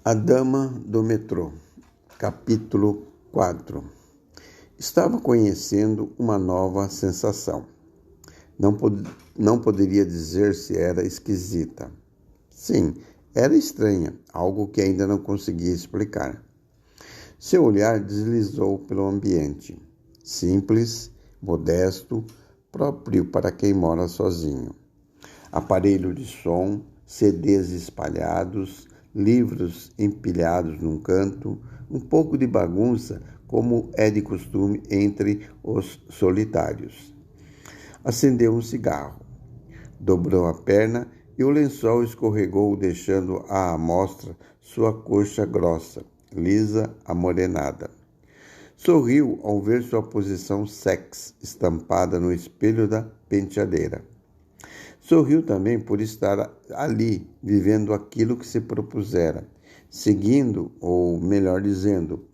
A Dama do Metrô, capítulo 4. Estava conhecendo uma nova sensação. Não poderia dizer se era esquisita. Sim, era estranha, algo que ainda não conseguia explicar. Seu olhar deslizou pelo ambiente. Simples, modesto, próprio para quem mora sozinho. Aparelho de som, CDs espalhados, livros empilhados num canto, um pouco de bagunça, como é de costume entre os solitários. Acendeu um cigarro, dobrou a perna e o lençol escorregou, deixando à amostra sua coxa grossa, lisa, amorenada. Sorriu ao ver sua posição sexy estampada no espelho da penteadeira. Sorriu também por estar ali, vivendo aquilo que se propusera, seguindo, ou melhor dizendo,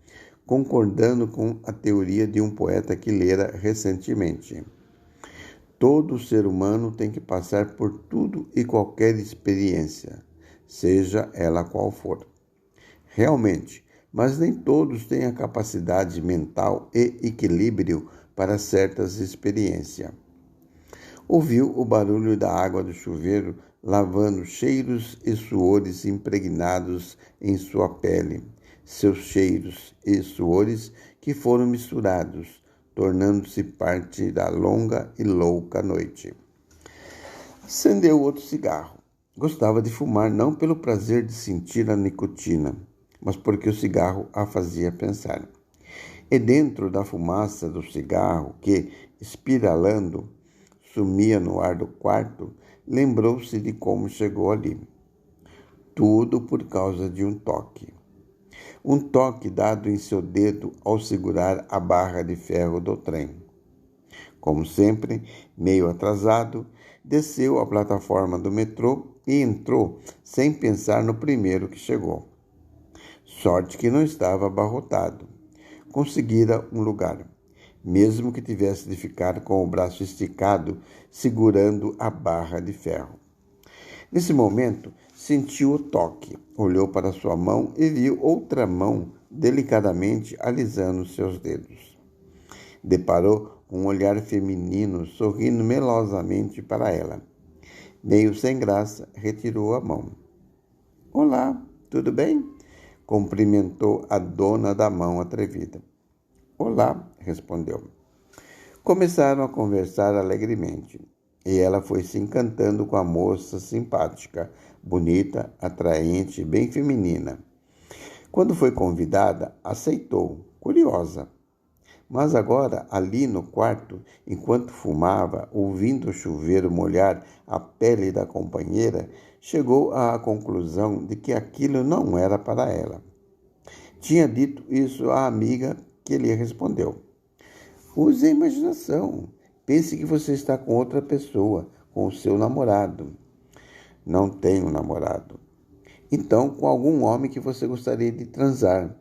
concordando com a teoria de um poeta que lera recentemente. Todo ser humano tem que passar por tudo e qualquer experiência, seja ela qual for. Realmente, mas nem todos têm a capacidade mental e equilíbrio para certas experiências. Ouviu o barulho da água do chuveiro lavando cheiros e suores impregnados em sua pele, seus cheiros e suores que foram misturados, tornando-se parte da longa e louca noite. Acendeu outro cigarro. Gostava de fumar não pelo prazer de sentir a nicotina, mas porque o cigarro a fazia pensar. E dentro da fumaça do cigarro, que, espiralando, sumia no ar do quarto, lembrou-se de como chegou ali. Tudo por causa de um toque. Um toque dado em seu dedo ao segurar a barra de ferro do trem. Como sempre, meio atrasado, desceu a plataforma do metrô e entrou sem pensar no primeiro que chegou. Sorte que não estava abarrotado. Conseguira um lugar, mesmo que tivesse de ficar com o braço esticado, segurando a barra de ferro. Nesse momento, sentiu o toque, olhou para sua mão e viu outra mão delicadamente alisando seus dedos. Deparou com um olhar feminino sorrindo melosamente para ela. Meio sem graça, retirou a mão. Olá, tudo bem? Cumprimentou a dona da mão atrevida. Olá, respondeu. Começaram a conversar alegremente, e ela foi se encantando com a moça simpática, bonita, atraente, bem feminina. Quando foi convidada, aceitou, curiosa. Mas agora, ali no quarto, enquanto fumava, ouvindo o chuveiro molhar a pele da companheira, chegou à conclusão de que aquilo não era para ela. Tinha dito isso à amiga, que lhe respondeu. Use a imaginação. Pense que você está com outra pessoa, com o seu namorado. Não tenho namorado. Então, com algum homem que você gostaria de transar.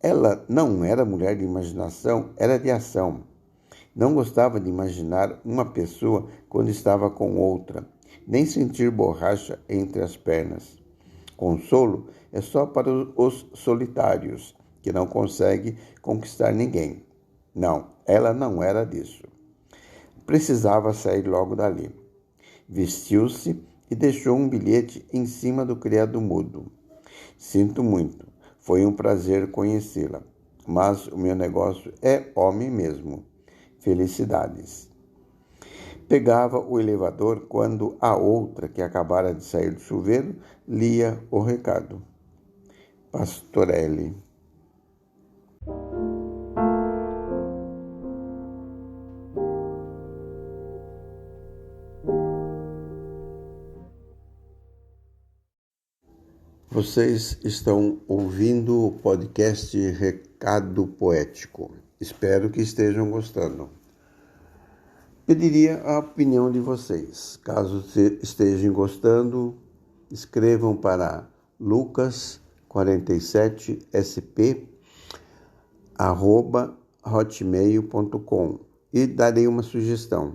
Ela não era mulher de imaginação, era de ação. Não gostava de imaginar uma pessoa quando estava com outra, nem sentir borracha entre as pernas. Consolo é só para os solitários, que não conseguem conquistar ninguém. Não, ela não era disso. Precisava sair logo dali. Vestiu-se e deixou um bilhete em cima do criado mudo. Sinto muito, foi um prazer conhecê-la, mas o meu negócio é homem mesmo. Felicidades. Pegava o elevador quando a outra, que acabara de sair do chuveiro, lia o recado. Pastorelli. Vocês estão ouvindo o podcast Recado Poético. Espero que estejam gostando. Pediria a opinião de vocês. Caso estejam gostando, escrevam para lucas47sp@hotmail.com e darei uma sugestão.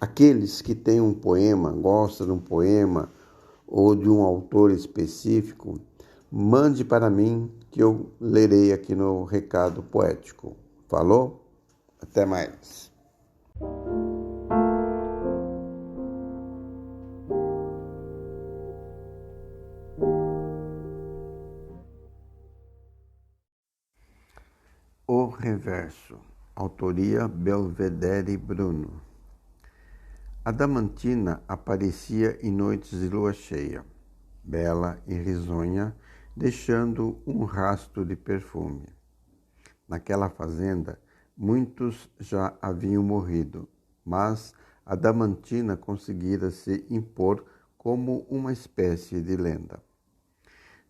Aqueles que têm um poema, gostam de um poema ou de um autor específico, Mande para mim que eu lerei aqui no recado poético. Falou? Até mais. O Reverso. Autoria Belvedere Bruno. Adamantina aparecia em noites de lua cheia, bela e risonha, deixando um rastro de perfume. Naquela fazenda, muitos já haviam morrido, mas Adamantina conseguira se impor como uma espécie de lenda.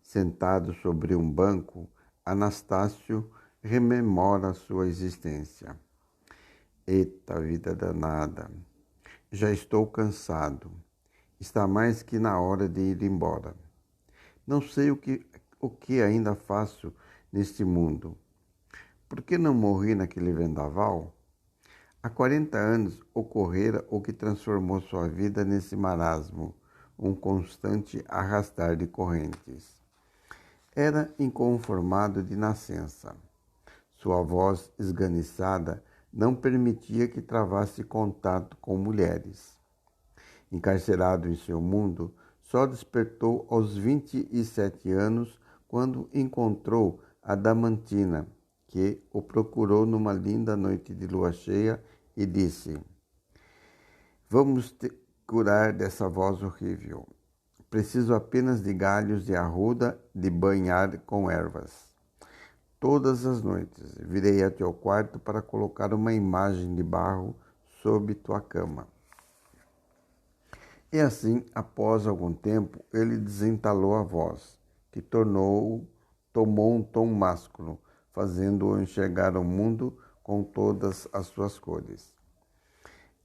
Sentado sobre um banco, Anastácio rememora sua existência. Eita vida danada! Já estou cansado. Está mais que na hora de ir embora. Não sei o que ainda faço neste mundo. Por que não morri naquele vendaval? Há 40 anos ocorrera o que transformou sua vida nesse marasmo, um constante arrastar de correntes. Era inconformado de nascença. Sua voz esganiçada não permitia que travasse contato com mulheres. Encarcerado em seu mundo, só despertou aos 27 anos, quando encontrou Adamantina, que o procurou numa linda noite de lua cheia e disse: Vamos te curar dessa voz horrível. Preciso apenas de galhos de arruda de banhar com ervas. Todas as noites virei a teu quarto para colocar uma imagem de barro sob tua cama. E assim, após algum tempo, ele desentalou a voz, que tomou um tom másculo, fazendo-o enxergar o mundo com todas as suas cores.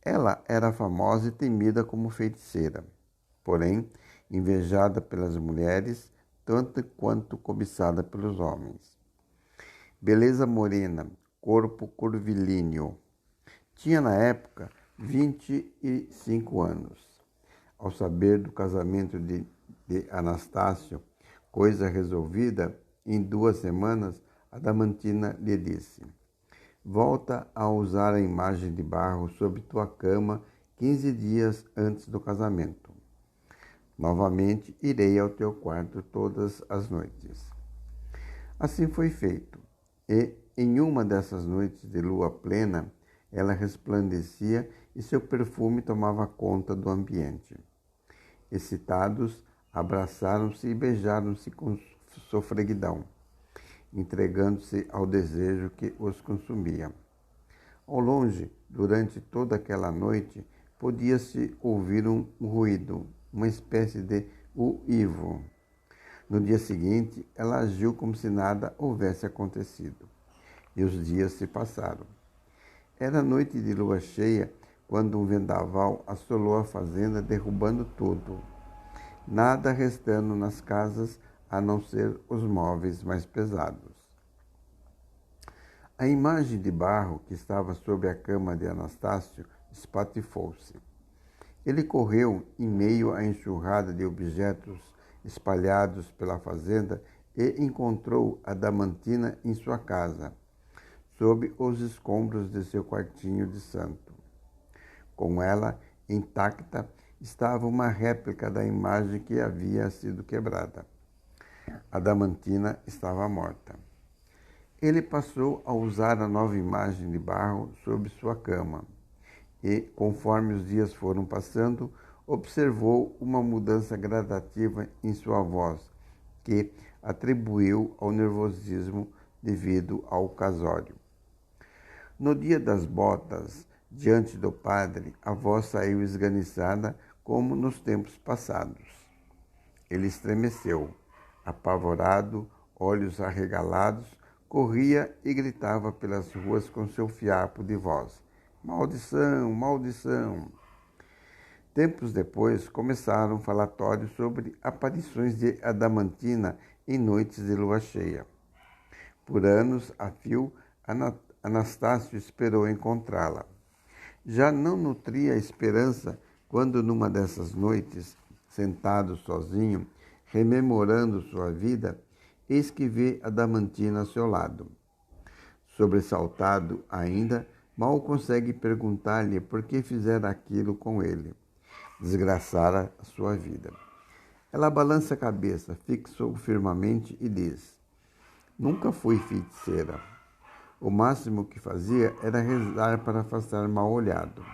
Ela era famosa e temida como feiticeira, porém invejada pelas mulheres, tanto quanto cobiçada pelos homens. Beleza morena, corpo curvilíneo. Tinha na época 25 anos. Ao saber do casamento de Anastácio, coisa resolvida, em 2 semanas, Adamantina lhe disse: Volta a usar a imagem de barro sob tua cama 15 dias antes do casamento. Novamente irei ao teu quarto todas as noites. Assim foi feito, e em uma dessas noites de lua plena, ela resplandecia e seu perfume tomava conta do ambiente. Excitados, abraçaram-se e beijaram-se com sofreguidão, entregando-se ao desejo que os consumia. Ao longe, durante toda aquela noite, podia-se ouvir um ruído, uma espécie de uivo. No dia seguinte, ela agiu como se nada houvesse acontecido, e os dias se passaram. Era noite de lua cheia, quando um vendaval assolou a fazenda, derrubando tudo, nada restando nas casas a não ser os móveis mais pesados. A imagem de barro que estava sob a cama de Anastácio espatifou-se. Ele correu em meio à enxurrada de objetos espalhados pela fazenda e encontrou Adamantina em sua casa, sob os escombros de seu quartinho de santo. Com ela, intacta, estava uma réplica da imagem que havia sido quebrada. Adamantina estava morta. Ele passou a usar a nova imagem de barro sob sua cama e, conforme os dias foram passando, observou uma mudança gradativa em sua voz, que atribuiu ao nervosismo devido ao casório. No dia das botas, diante do padre, a voz saiu esganiçada como nos tempos passados. Ele estremeceu, apavorado, olhos arregalados, corria e gritava pelas ruas com seu fiapo de voz: Maldição, maldição! Tempos depois, começaram falatórios sobre aparições de Adamantina em noites de lua cheia. Por anos a fio, Anastácio esperou encontrá-la. Já não nutria esperança quando, numa dessas noites, sentado sozinho, rememorando sua vida, eis que vê Adamantina a seu lado. Sobressaltado ainda, mal consegue perguntar-lhe por que fizera aquilo com ele. Desgraçara a sua vida. Ela balança a cabeça, fixa-o firmemente e diz: Nunca fui feiticeira. O máximo que fazia era rezar para afastar mal-olhado.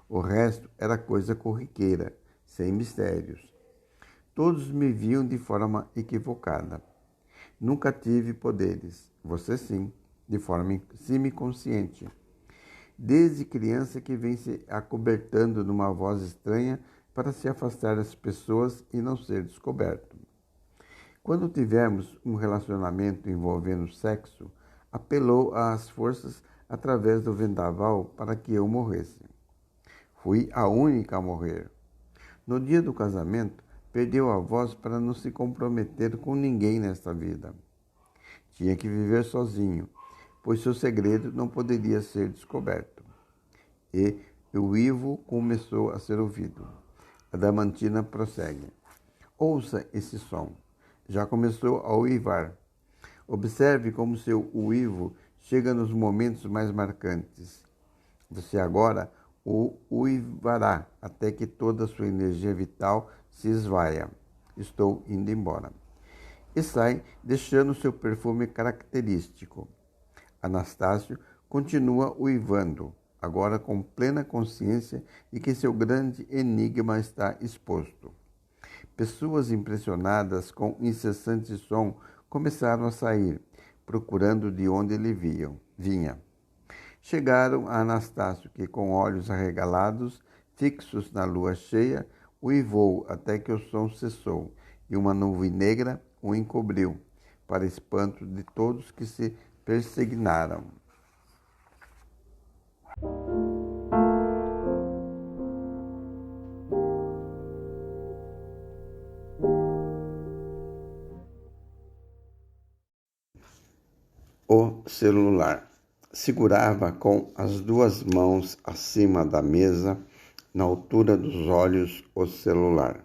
O resto era coisa corriqueira, sem mistérios. Todos me viam de forma equivocada. Nunca tive poderes, você sim, de forma semiconsciente. Desde criança que vem se acobertando numa voz estranha para se afastar das pessoas e não ser descoberto. Quando tivemos um relacionamento envolvendo sexo, apelou às forças através do vendaval para que eu morresse. Fui a única a morrer. No dia do casamento, perdeu a voz para não se comprometer com ninguém nesta vida. Tinha que viver sozinho, pois seu segredo não poderia ser descoberto. E o uivo começou a ser ouvido. Adamantina prossegue. Ouça esse som. Já começou a uivar. Observe como seu uivo chega nos momentos mais marcantes. Você agora o uivará até que toda a sua energia vital se esvaia. Estou indo embora. E sai, deixando seu perfume característico. Anastácio continua uivando, agora com plena consciência de que seu grande enigma está exposto. Pessoas impressionadas com o incessante som começaram a sair, procurando de onde ele vinha. Chegaram a Anastácio, que com olhos arregalados, fixos na lua cheia, uivou até que o som cessou, e uma nuvem negra o encobriu, para espanto de todos que se persignaram. O celular. Segurava com as duas mãos acima da mesa, na altura dos olhos, o celular.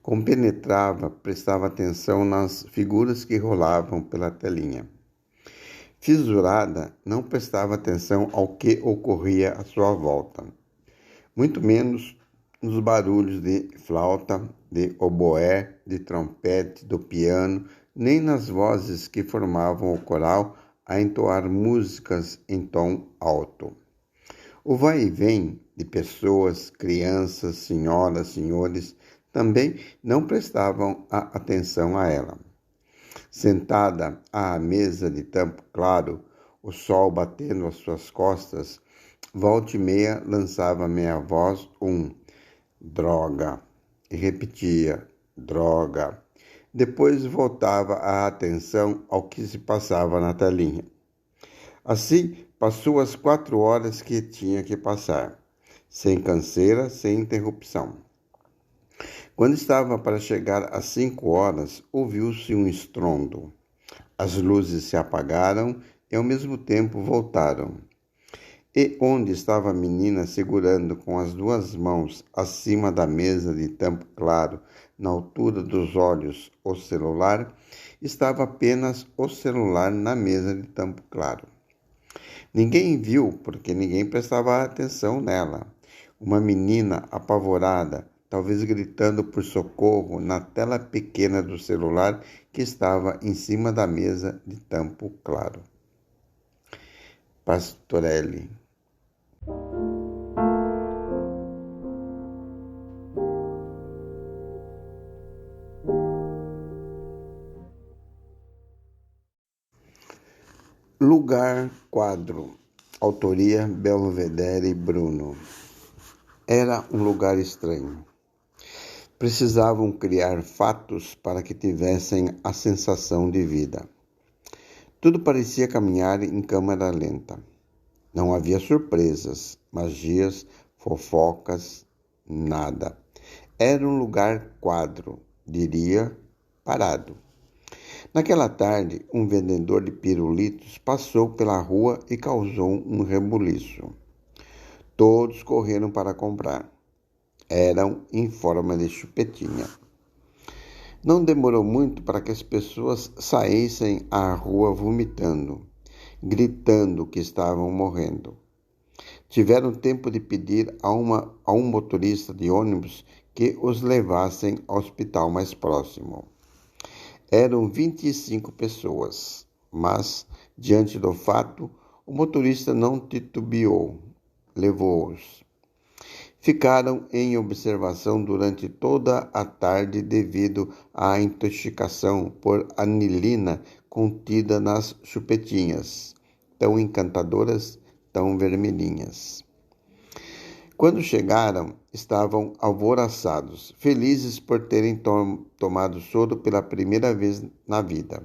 Compenetrava, prestava atenção nas figuras que rolavam pela telinha. Fissurada, não prestava atenção ao que ocorria à sua volta, muito menos nos barulhos de flauta, de oboé, de trompete, do piano, nem nas vozes que formavam o coral a entoar músicas em tom alto. O vai e vem de pessoas, crianças, senhoras, senhores, também não prestavam atenção a ela. Sentada à mesa de tampo claro, o sol batendo às suas costas, volta e meia lançava meia voz droga, e repetia, droga. Depois voltava a atenção ao que se passava na telinha. Assim, passou as 4 horas que tinha que passar, sem canseira, sem interrupção. Quando estava para chegar às 5 horas, ouviu-se um estrondo. As luzes se apagaram e ao mesmo tempo voltaram. E onde estava a menina segurando com as duas mãos acima da mesa de tampo claro, na altura dos olhos, o celular, estava apenas o celular na mesa de tampo claro. Ninguém viu, porque ninguém prestava atenção nela. Uma menina apavorada, talvez gritando por socorro na tela pequena do celular que estava em cima da mesa de tampo claro. Pastorelli. Lugar quadro. Autoria Belvedere Bruno. Era um lugar estranho. Precisavam criar fatos para que tivessem a sensação de vida. Tudo parecia caminhar em câmera lenta. Não havia surpresas, magias, fofocas, nada. Era um lugar quadro, diria, parado. Naquela tarde, um vendedor de pirulitos passou pela rua e causou um rebuliço. Todos correram para comprar. Eram em forma de chupetinha. Não demorou muito para que as pessoas saíssem à rua vomitando, gritando que estavam morrendo. Tiveram tempo de pedir a um motorista de ônibus que os levassem ao hospital mais próximo. Eram 25 pessoas, mas, diante do fato, o motorista não titubeou, levou-os. Ficaram em observação durante toda a tarde devido à intoxicação por anilina contida nas chupetinhas, tão encantadoras, tão vermelhinhas. Quando chegaram, estavam alvoroçados, felizes por terem tomado soro pela primeira vez na vida.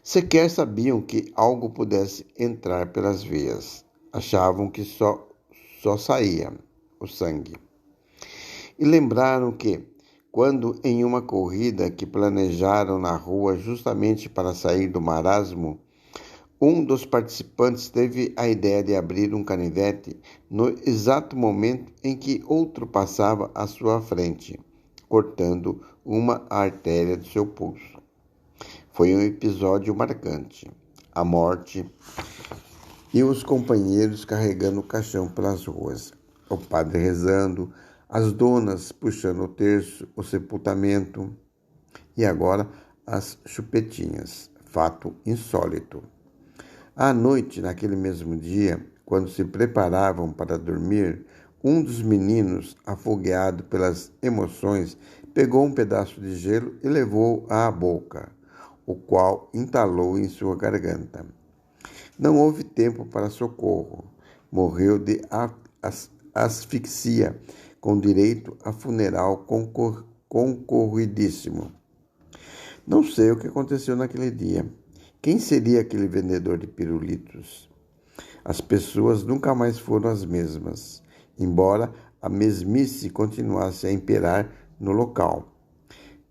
Sequer sabiam que algo pudesse entrar pelas veias. Achavam que só saía o sangue. E lembraram que, quando em uma corrida que planejaram na rua justamente para sair do marasmo, um dos participantes teve a ideia de abrir um canivete no exato momento em que outro passava à sua frente, cortando uma artéria do seu pulso. Foi um episódio marcante. A morte e os companheiros carregando o caixão pelas ruas, o padre rezando, as donas puxando o terço, o sepultamento e agora as chupetinhas, fato insólito. À noite, naquele mesmo dia, quando se preparavam para dormir, um dos meninos, afogueado pelas emoções, pegou um pedaço de gelo e levou-o à boca, o qual entalou em sua garganta. Não houve tempo para socorro. Morreu de asfixia, com direito a funeral concorridíssimo. Não sei o que aconteceu naquele dia. Quem seria aquele vendedor de pirulitos? As pessoas nunca mais foram as mesmas, embora a mesmice continuasse a imperar no local.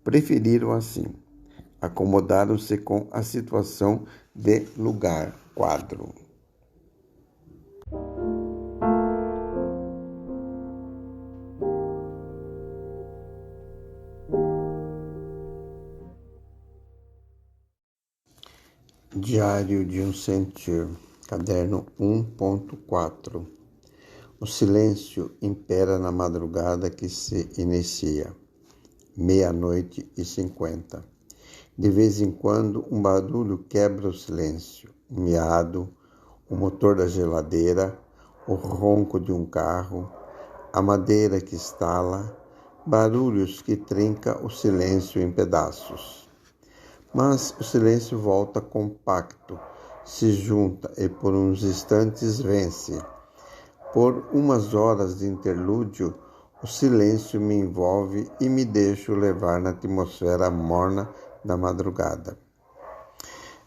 Preferiram assim. Acomodaram-se com a situação de lugar-quadro. Diário de um Sentir, caderno 1.4. O silêncio impera na madrugada que se inicia. 00:50. De vez em quando, um barulho quebra o silêncio. Um miado, o motor da geladeira, o ronco de um carro, a madeira que estala, barulhos que trinca o silêncio em pedaços. Mas o silêncio volta compacto, se junta e por uns instantes vence. Por umas horas de interlúdio, o silêncio me envolve e me deixo levar na atmosfera morna da madrugada.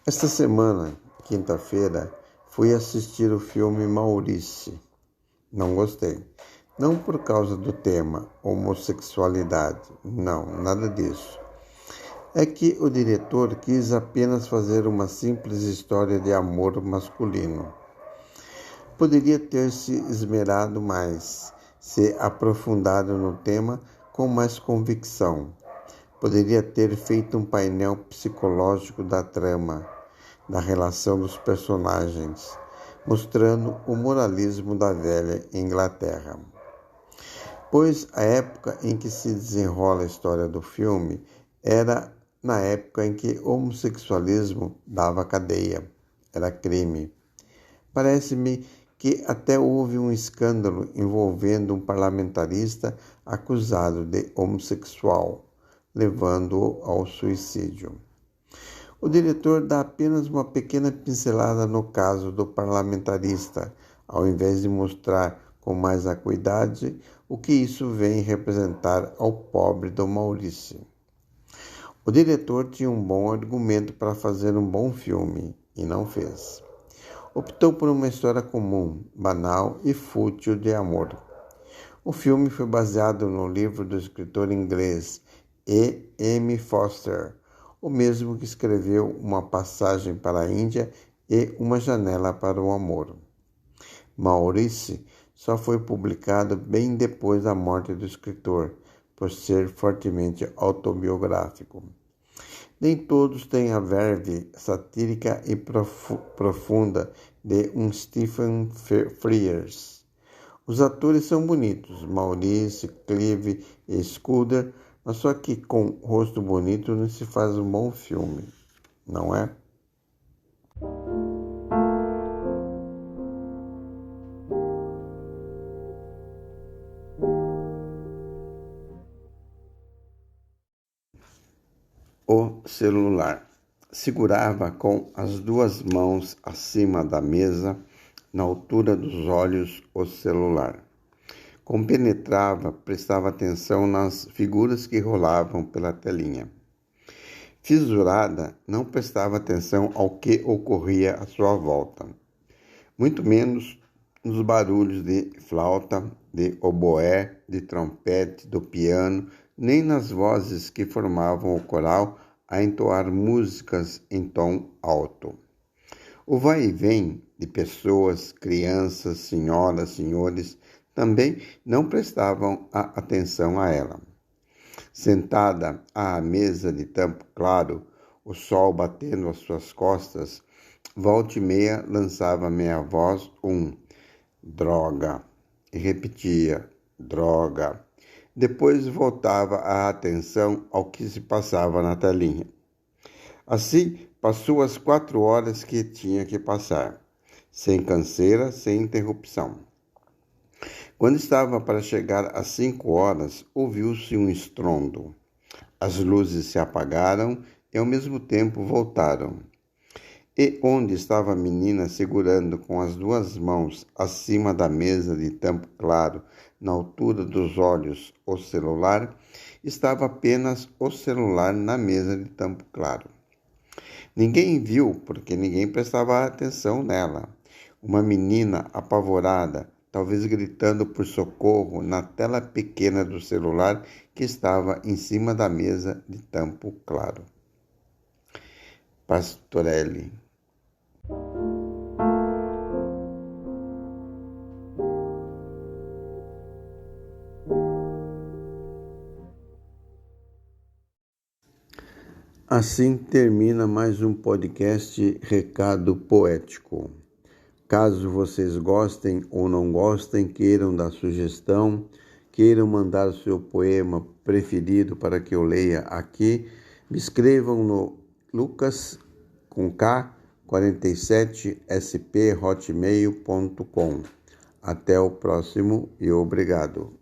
Esta semana, quinta-feira, fui assistir o filme Maurice. Não gostei. Não por causa do tema, homossexualidade. Não, nada disso. É que o diretor quis apenas fazer uma simples história de amor masculino. Poderia ter se esmerado mais, se aprofundado no tema com mais convicção. Poderia ter feito um painel psicológico da trama, da relação dos personagens, mostrando o moralismo da velha Inglaterra. Pois a época em que se desenrola a história do filme era na época em que o homossexualismo dava cadeia, era crime. Parece-me que até houve um escândalo envolvendo um parlamentarista acusado de homossexual, levando-o ao suicídio. O diretor dá apenas uma pequena pincelada no caso do parlamentarista, ao invés de mostrar com mais acuidade o que isso vem representar ao pobre do Maurício. O diretor tinha um bom argumento para fazer um bom filme, e não fez. Optou por uma história comum, banal e fútil de amor. O filme foi baseado no livro do escritor inglês E. M. Forster, o mesmo que escreveu Uma Passagem para a Índia e Uma Janela para o Amor. Maurice só foi publicado bem depois da morte do escritor, por ser fortemente autobiográfico. Nem todos têm a verve satírica e profunda de um Stephen Frears. Os atores são bonitos, Maurice, Clive e Scudder, mas só que com rosto bonito não se faz um bom filme, não é? O celular. Segurava com as duas mãos acima da mesa, na altura dos olhos, o celular. Compenetrava, prestava atenção nas figuras que rolavam pela telinha. Fissurada, não prestava atenção ao que ocorria à sua volta, muito menos nos barulhos de flauta, de oboé, de trompete, do piano, nem nas vozes que formavam o coral a entoar músicas em tom alto. O vai e vem de pessoas, crianças, senhoras, senhores, também não prestavam atenção a ela. Sentada à mesa de tampo claro, o sol batendo às suas costas, volta e meia lançava meia voz droga, e repetia, droga. Depois voltava a atenção ao que se passava na telinha. Assim, passou as 4 horas que tinha que passar, sem canseira, sem interrupção. Quando estava para chegar às 5 horas, ouviu-se um estrondo. As luzes se apagaram e ao mesmo tempo voltaram. E onde estava a menina segurando com as duas mãos acima da mesa de tampo claro, na altura dos olhos, o celular, estava apenas o celular na mesa de tampo claro. Ninguém viu, porque ninguém prestava atenção nela. Uma menina apavorada, talvez gritando por socorro na tela pequena do celular que estava em cima da mesa de tampo claro. Pastorelli. Assim termina mais um podcast Recado Poético. Caso vocês gostem ou não gostem, queiram dar sugestão, queiram mandar o seu poema preferido para que eu leia aqui, me escrevam no lucas47sp@hotmail.com. Até o próximo e obrigado.